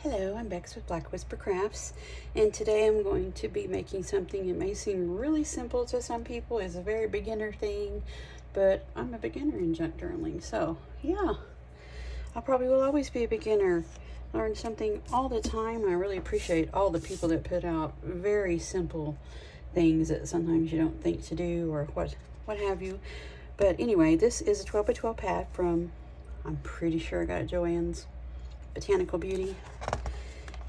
Hello, I'm Bex with Black Whisper Crafts, and today I'm going to be making something that may seem really simple to some people. It's a very beginner thing, but I'm a beginner in junk journaling, so yeah, I probably will always be a beginner. Learn something all the time. I really appreciate all the people that put out very simple things that sometimes you don't think to do or what have you. But anyway, this is a 12 by 12 pad from, I'm pretty sure I got it at Joann's, Botanical Beauty,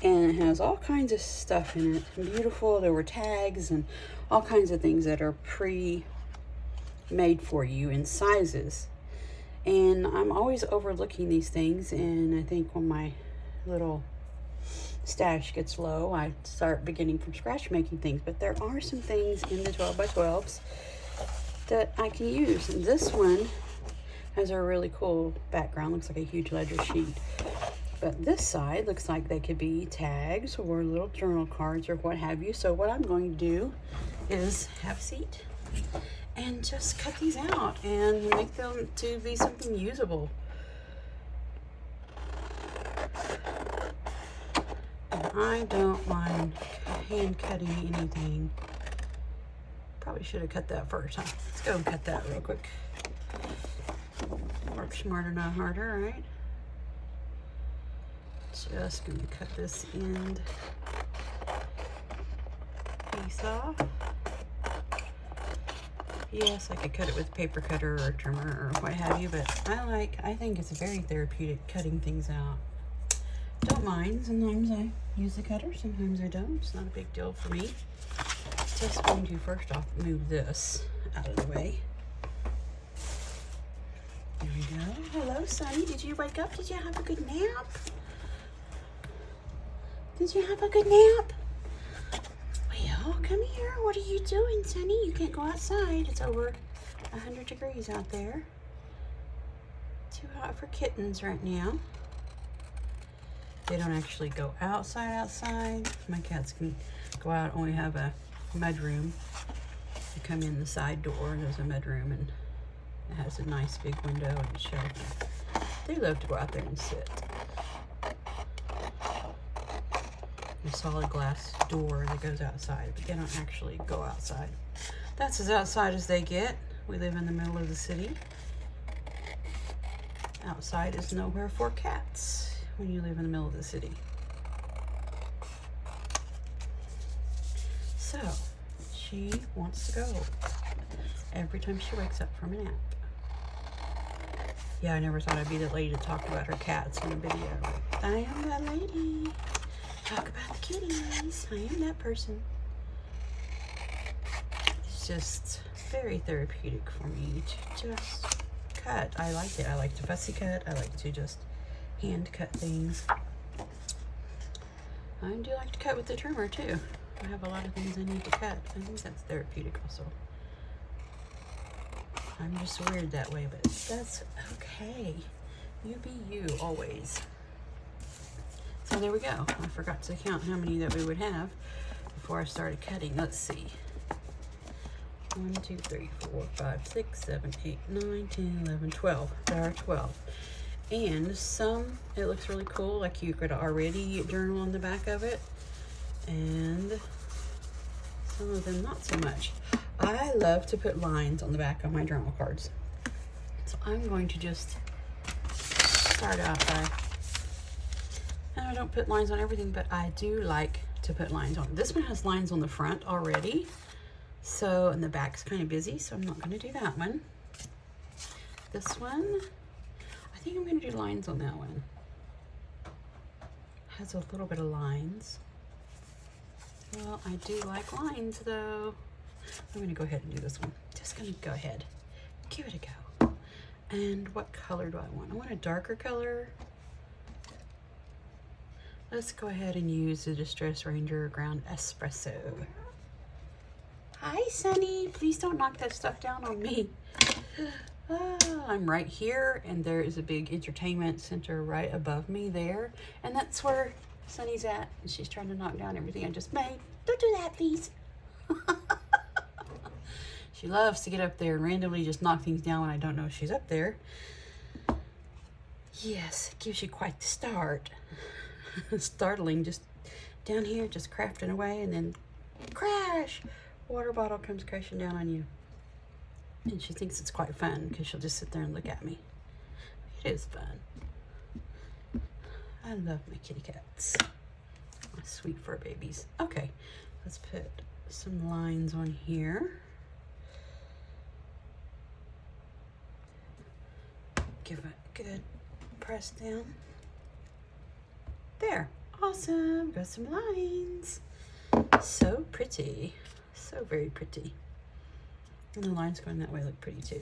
and it has all kinds of stuff in it. Beautiful. There were tags and all kinds of things that are pre-made for you in sizes, and I'm always overlooking these things, and I think when my little stash gets low, I start beginning from scratch making things. But there are some things in the 12 by 12s that I can use, and this one has a really cool background. Looks like a huge ledger sheet. But this side looks like they could be tags or little journal cards or what have you. So what I'm going to do is have a seat and just cut these out and make them to be something usable. And I don't mind hand cutting anything. Probably should have cut that first, huh? Let's go and cut that real quick. Work smarter, not harder, right? Just going to cut this end piece off. Yes, I could cut it with a paper cutter or a trimmer or what have you, but I think it's very therapeutic cutting things out. Don't mind. Sometimes I use the cutter, sometimes I don't. It's not a big deal for me. Just going to first off move this out of the way. There we go. Hello, Sonny. Did you wake up? Did you have a good nap? Did you have a good nap? Well, come here. What are you doing, Sonny? You can't go outside. It's over 100 degrees out there. Too hot for kittens right now. They don't actually go outside. My cats can go out, only have a mudroom. They come in the side door. There's a mudroom, and it has a nice big window and shelf. They love to go out there and sit. A solid glass door that goes outside, but they don't actually go outside. That's as outside as they get. We live in the middle of the city. Outside is nowhere for cats when you live in the middle of the city. So she wants to go every time she wakes up from a nap. Yeah, I never thought I'd be that lady to talk about her cats in a video. I am that lady. Talk about the kitties. I am that person. It's just very therapeutic for me to just cut. I like it. I like to fussy cut. I like to just hand cut things. I do like to cut with the trimmer too. I have a lot of things I need to cut. I think that's therapeutic also. I'm just weird that way, but that's okay. You be you always. So there we go. I forgot to count how many that we would have before I started cutting. Let's see. 1, 2, 3, 4, 5, 6, 7, 8, 9, 10, 11, 12. There are 12. And some, it looks really cool, like you could already journal on the back of it. And some of them not so much. I love to put lines on the back of my journal cards. So I'm going to just start out by, and I don't put lines on everything, but I do like to put lines on. This one has lines on the front already. So, and the back's kind of busy, so I'm not going to do that one. This one, I think I'm going to do lines on that one. Has a little bit of lines. Well, I do like lines though. I'm going to go ahead and do this one. Just going to go ahead. Give it a go. And what color do I want? I want a darker color. Let's go ahead and use the Distress Ranger Ground Espresso. Hi, Sonny. Please don't knock that stuff down on me. I'm right here, and there is a big entertainment center right above me there. And that's where Sonny's at. And she's trying to knock down everything I just made. Don't do that, please. She loves to get up there and randomly just knock things down when I don't know she's up there. Yes, it gives you quite the start. startling, just down here, just crafting away, and then crash! Water bottle comes crashing down on you. And she thinks it's quite fun because she'll just sit there and look at me. It is fun. I love my kitty cats. My sweet fur babies. Okay, let's put some lines on here. Give it a good press down. There, awesome, got some lines. So pretty, so very pretty. And the lines going that way look pretty too.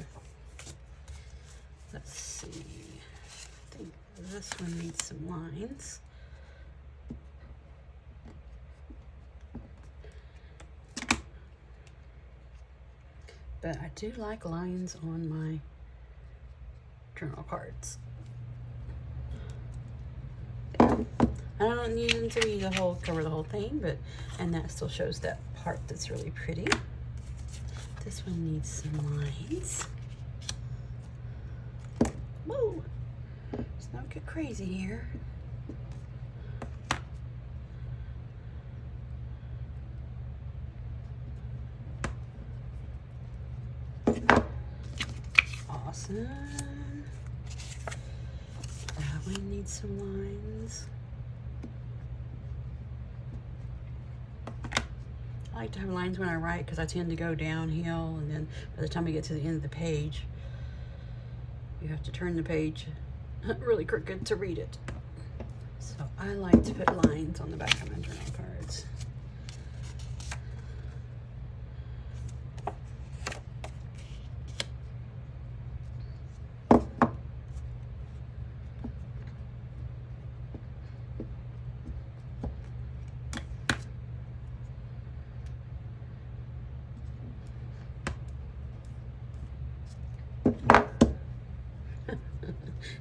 Let's see, I think this one needs some lines. But I do like lines on my journal cards. I don't need them to be cover the whole thing, but, and that still shows that part that's really pretty. This one needs some lines. Whoa! Let's not get crazy here. Awesome. That one needs some lines. I like to have lines when I write because I tend to go downhill, and then by the time I get to the end of the page, you have to turn the page really crooked to read it. So I like to put lines on the back of my journal cards.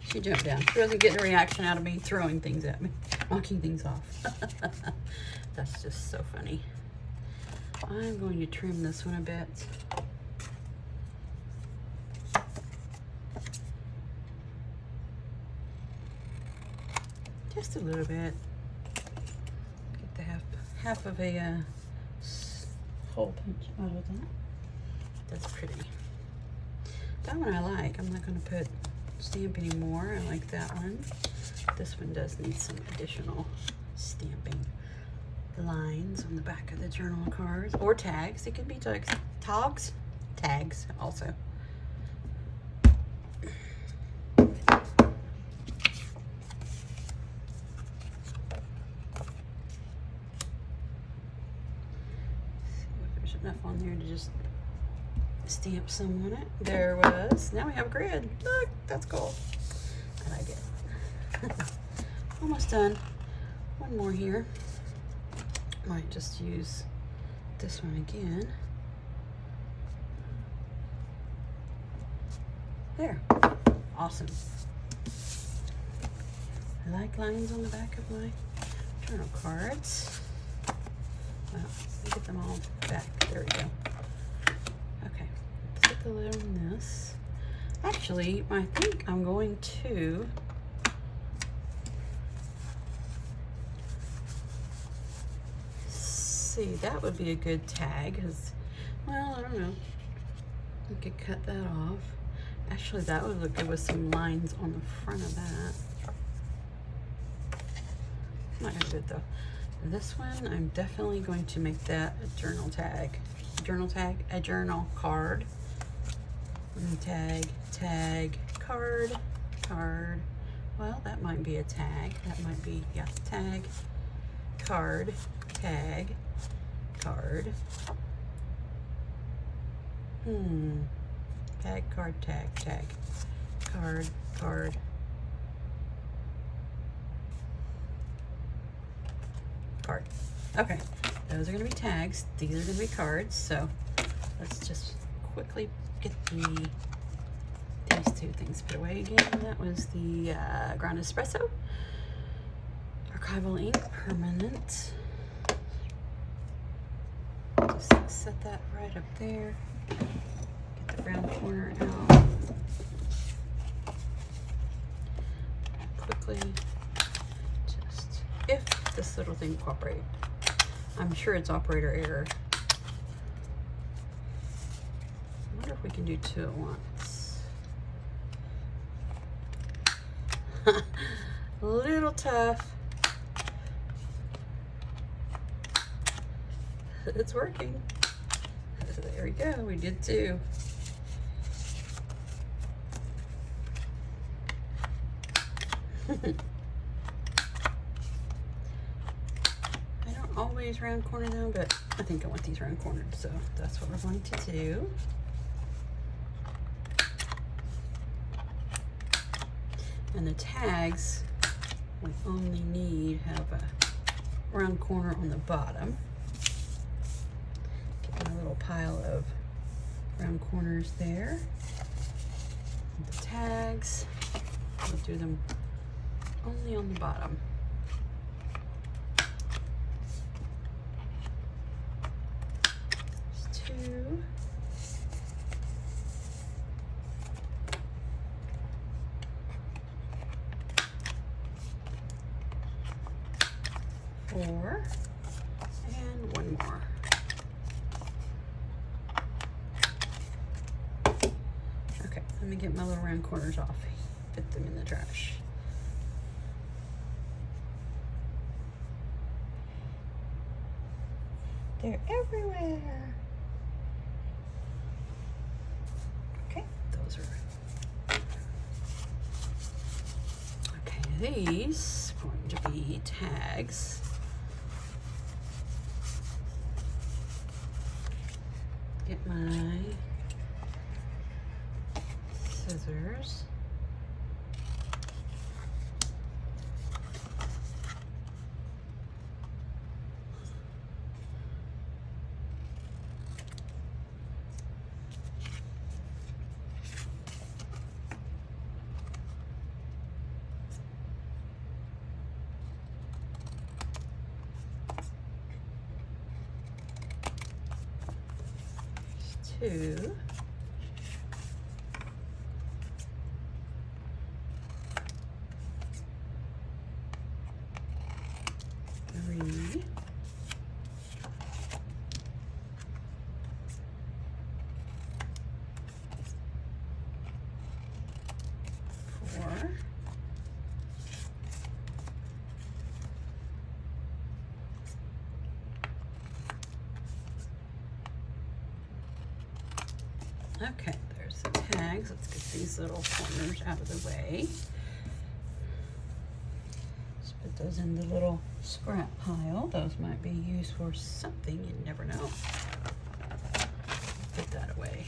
She jumped down. She wasn't getting a reaction out of me throwing things at me, knocking things off. That's just so funny. I'm going to trim this one a bit. Just a little bit. Get the half of a hole punch out of that. That's pretty. That one I like. I'm not going to put stamp anymore. I like that one. This one does need some additional stamping. Lines on the back of the journal cards, or tags. It could be tags also. See if there's enough on there to just stamp some on it. There was. Now we have a grid. Look, that's cool. I like it. Almost done. One more here. Might just use this one again. There. Awesome. I like lines on the back of my journal cards. Well, let me get them all back. There we go. Okay. Let's get the lid on this. Actually, I think I'm going to see, that would be a good tag, because, well, I don't know. We could cut that off. Actually, that would look good with some lines on the front of that. I'm not gonna do it though. This one, I'm definitely going to make that a journal tag. A journal card. Tag, card. Well, that might be a tag. That might be, yeah, tag, card, tag, card. Tag, card, tag, card. Card. Okay, those are going to be tags. These are going to be cards. So let's just quickly get these two things put away again. That was the ground espresso, archival ink, permanent. Just set that right up there. Get the brown corner out. Quickly just if this little thing cooperates. I'm sure it's operator error. I wonder if we can do 2 at once. A little tough. It's working. There we go, we did 2. I don't always round corner them, but I think I want these round cornered, so that's what we're going to do. And the tags, we only need have a round corner on the bottom. Get my little pile of round corners there. The tags, we'll do them only on the bottom. There's 2. Four, and 1 more. Okay, let me get my little round corners off. Put them in the trash. They're everywhere. Okay, those are. Okay, these are going to be tags. Get my scissors. Two. 3. 4. 5. Okay, there's the tags. Let's get these little corners out of the way. Just put those in the little scrap pile. Those might be used for something, you never know. Put that away.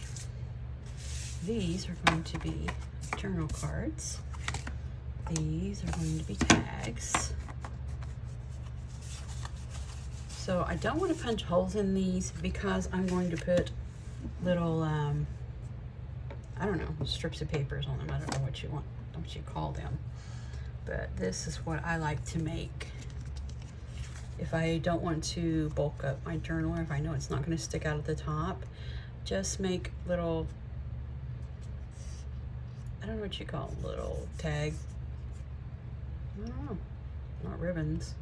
These are going to be journal cards. These are going to be tags. So I don't want to punch holes in these because I'm going to put little I don't know, strips of papers on them. I don't know what you call them, but this is what I like to make if I don't want to bulk up my journal, or if I know it's not going to stick out at the top. Just make little, I don't know what you call them, little tag, I don't know, not ribbons.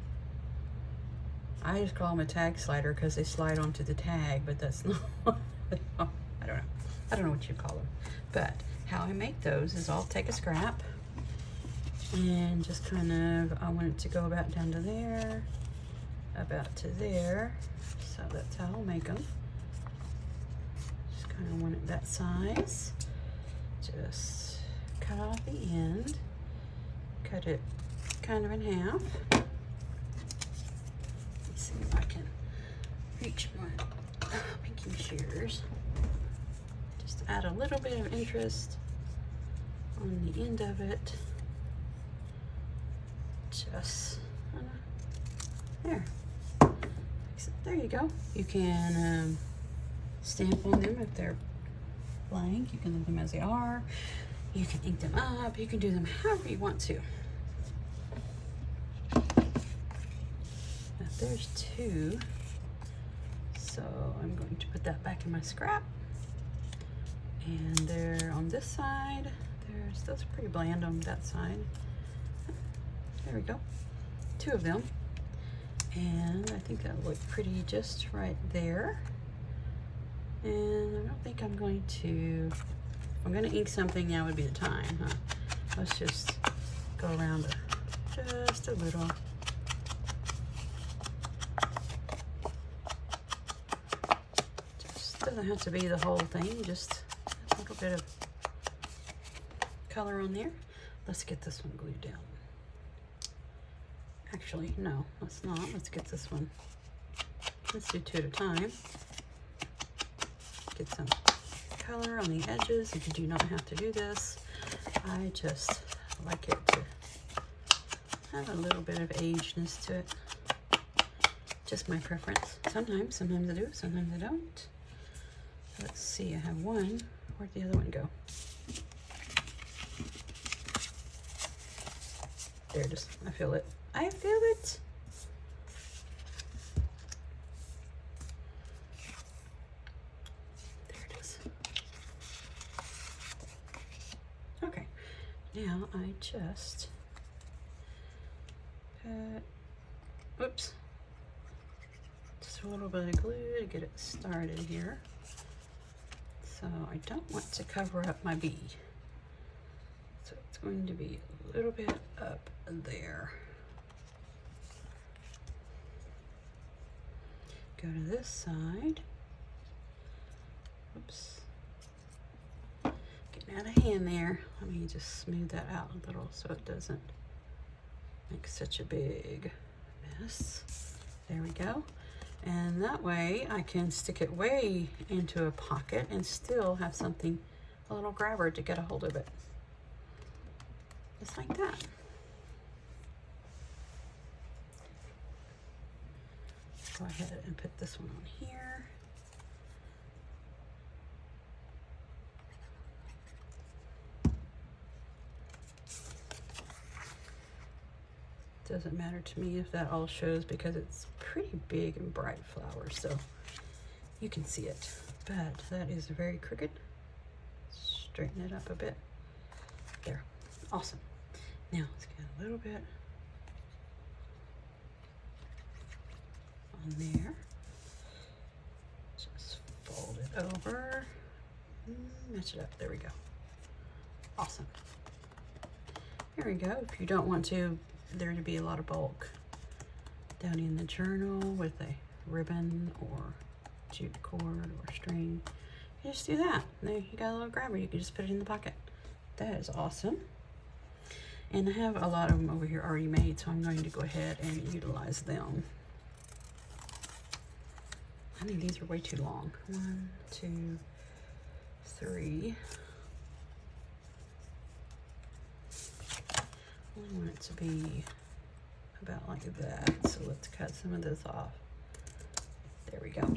I just call them a tag slider because they slide onto the tag, but that's not I don't know what you call them. But how I make those is I'll take a scrap and just kind of, I want it to go about down to there, about to there. So that's how I'll make them. Just kind of want it that size. Just cut off the end, cut it kind of in half. Let's see if I can reach my pinky shears. Just add a little bit of interest on the end of it. Just there. There you go. You can stamp on them if they're blank. You can leave them as they are. You can ink them up. You can do them however you want to. Now there's 2. So I'm going to put that back in my scrap. And they're on this side. Those are pretty bland on that side. There we go. 2 of them. And I think that'll look pretty just right there. And I don't think I'm going to, if I'm going to ink something, now would be the time, huh? Let's just go around just a little. Just doesn't have to be the whole thing, just a little bit of color on there. Let's get this one glued down. Actually, no, let's not. Let's get this one. Let's do two at a time. Get some color on the edges. You do not have to do this. I just like it to have a little bit of agedness to it. Just my preference. Sometimes I do, sometimes I don't. Let's see, I have one. Where'd the other one go? There it is. I feel it. I feel it. There it is. Okay. Now I just put, oops, just a little bit of glue to get it started here. So I don't want to cover up my bee. So it's going to be a little bit up there. Go to this side. Oops. Getting out of hand there. Let me just smooth that out a little so it doesn't make such a big mess. There we go. And that way I can stick it way into a pocket and still have something, a little grabber to get a hold of it. Just like that. Go ahead and put this one on here. Doesn't matter to me if that all shows because it's pretty big and bright flowers, so you can see it. But that is very crooked. Straighten it up a bit. There. Awesome. Now let's get a little bit on there. Just fold it over. Match it up. There we go. Awesome. There we go. If you don't want there to be a lot of bulk down in the journal with a ribbon or jute cord or string, you just do that. There you got a little grabber. You can just put it in the pocket. That is awesome. And I have a lot of them over here already made, so I'm going to go ahead and utilize them. I think these are way too long. 1, 2, 3. I want it to be about like that, so let's cut some of this off. There we go.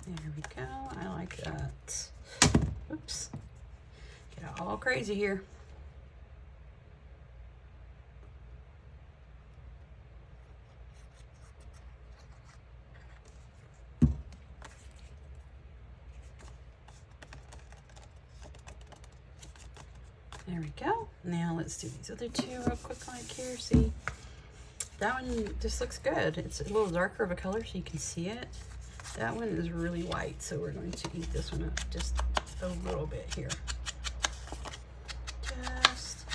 There we go. I like that. Oops. Get all crazy here. There we go. Now let's do these other two real quick like here. See, that one just looks good. It's a little darker of a color so you can see it. That one is really white, so we're going to ink this one up just a little bit here. Just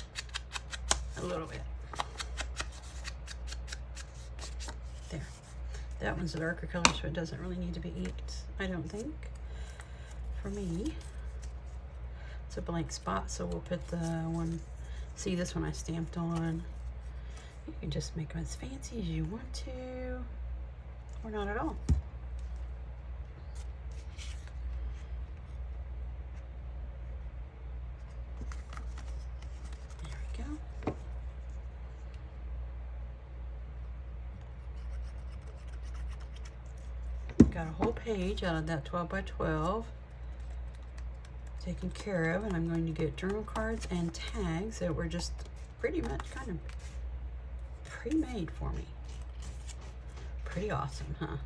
a little bit. There. That one's a darker color, so it doesn't really need to be inked, I don't think, for me. It's a blank spot, so we'll put the one, see this one I stamped on. You can just make them as fancy as you want to, or not at all. There we go. Got a whole page out of that 12 by 12. Taken care of, and I'm going to get journal cards and tags that were just pretty much kind of pre-made for me. Pretty awesome, huh?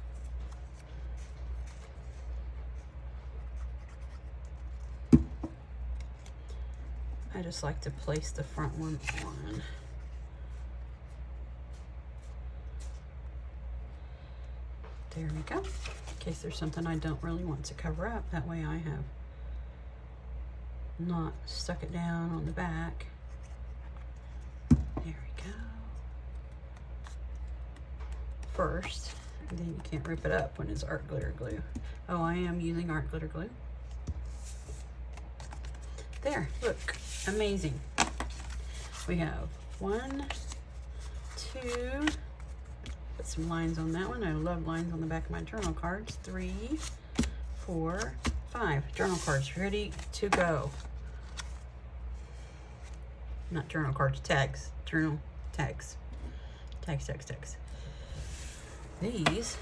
I just like to place the front one on. There we go. In case there's something I don't really want to cover up, that way I have not stuck it down on the back. There we go. First, and then you can't rip it up when it's art glitter glue. Oh, I am using art glitter glue. There, look, amazing. We have 1, 2, put some lines on that one. I love lines on the back of my journal cards. 3, 4, 5 journal cards ready to go. Not journal cards, tags, journal tags. Tags. These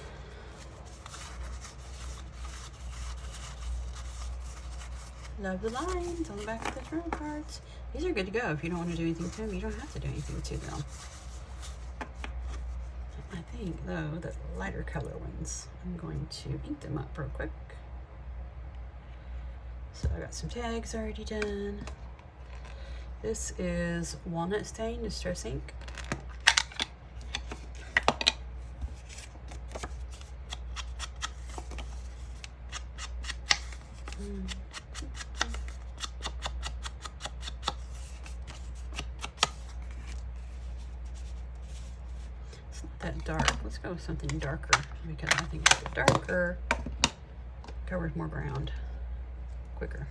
love the lines on the back of the journal cards. These are good to go if you don't want to do anything to them. You don't have to do anything to them. I think, though, that the lighter color ones, I'm going to ink them up real quick. So I got some tags already done. This is Walnut Stain Distress Ink. That dark. Let's go with something darker because I think the darker covers more ground quicker.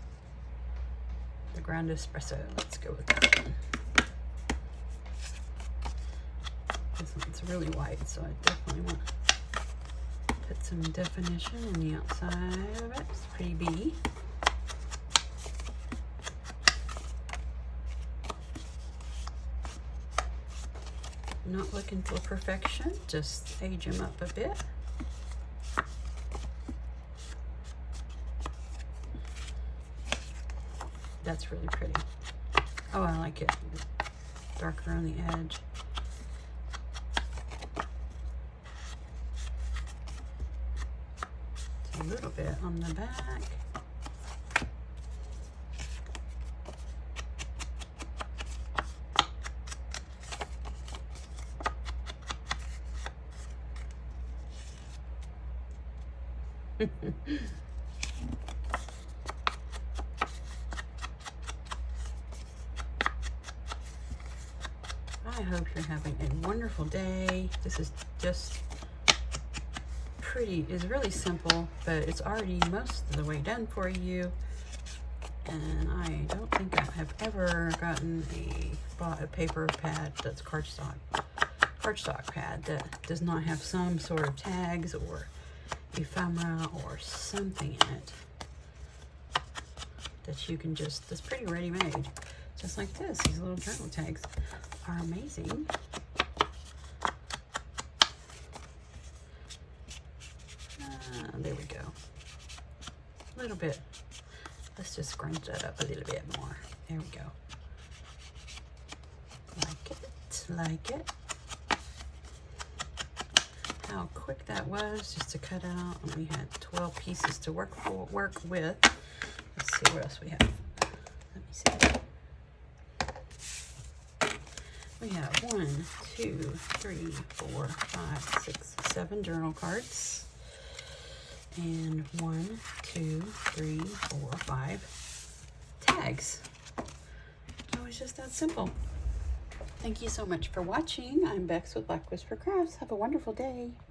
The ground espresso. Let's go with that one. This one's really white, so I definitely want to put some definition in the outside of it. It's pretty B. Not looking for perfection, just age them up a bit. That's really pretty. Oh, I like it. Darker on the edge. It's a little bit on the back. I hope you're having a wonderful day. This is just pretty, it's really simple, but it's already most of the way done for you. And I don't think I have ever bought a paper pad that's cardstock pad that does not have some sort of tags or ephemera or something in it that you can just, that's pretty ready-made, just like this. These little journal tags are amazing. There we go. A little bit. Let's just scrunch that up a little bit more. There we go. Like it. How quick that was just to cut out. And we had 12 pieces to work with. Let's see what else we have. Let me see. We have 1, 2, 3, 4, 5, 6, 7 journal cards. And 1, 2, 3, 4, 5 tags. Oh, it's just that simple. Thank you so much for watching. I'm Bex with Black Whisper Crafts. Have a wonderful day.